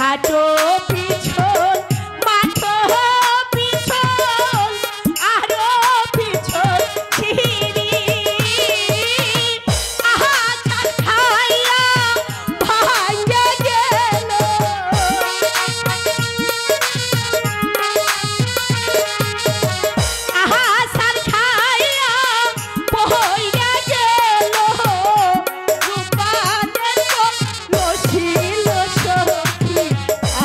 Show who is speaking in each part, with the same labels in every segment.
Speaker 1: ঘাটো পিছন মাঠো পিছন আরো পিছন ছিড়ি আহা ছাড় খাইয়া ভাঙ্গে গেল আহা ছাড় খাইয়া বইয়া গেল রূপাদের তো লসিল সখী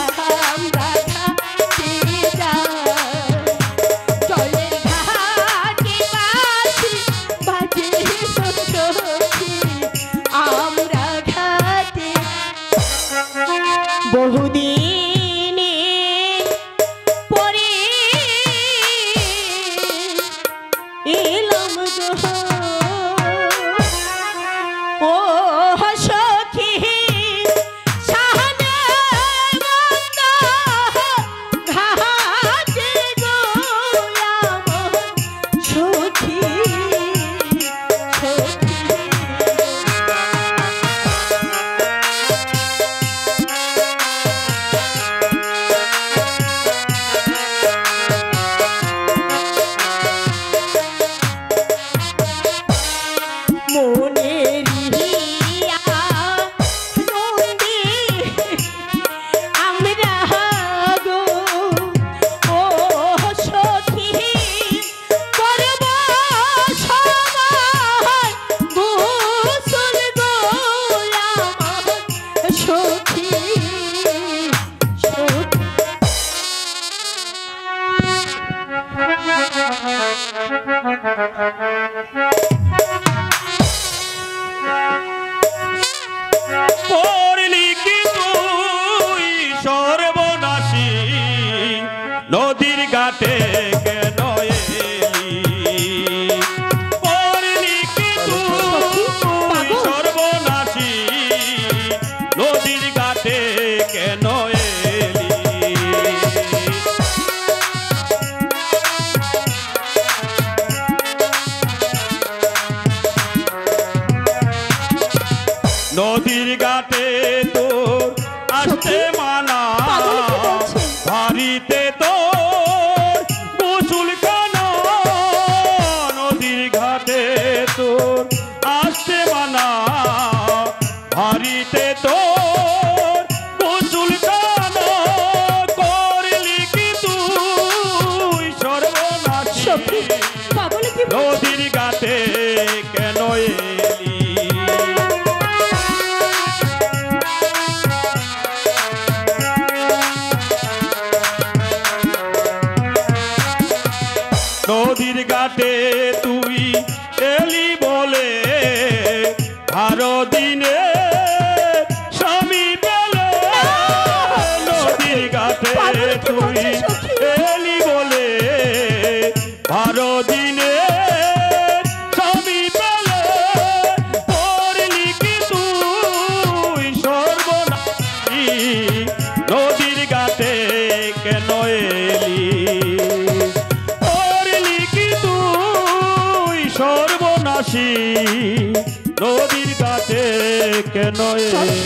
Speaker 1: আমরা ঘাটি যাই জলের ঘাটি বাসি বাজে সখী আমরা ঘাটি বহুদিন পরে এলাম গো ও সখী সাহানে বন্ধ ঘাটে গোলাম সখী মনের হিয়া নন্দী আমরা গো ও সখী করব সবাই গোসল গোলাম সখী
Speaker 2: করলি কি তুই সর্বনাশী নদীর ঘাটে কেন এলি করলি কি তুই সর্বনাশী নদীর ঘাটে কেন এলি নদীর ঘাটে তোর আসতে মানা বাড়িতে তোর গোসল খানা নদীর ঘাটে তোর আসতে মানা বাড়িতে তোর গোসল খানা করলি কি তুই সর্বনাশী নদীর ঘাটে কেন এলি নদীর ঘাটে তুই এলি বলে আরো দিনে স্বামী পেলে নদীর ঘাটে তুই এলি বলে আরো দিনে স্বামী পেলে করলি কি তুই সর্বনাশী নদীর ঘাটে কেন এলি সর্বনাশী নদীর ঘাটে কেন এলি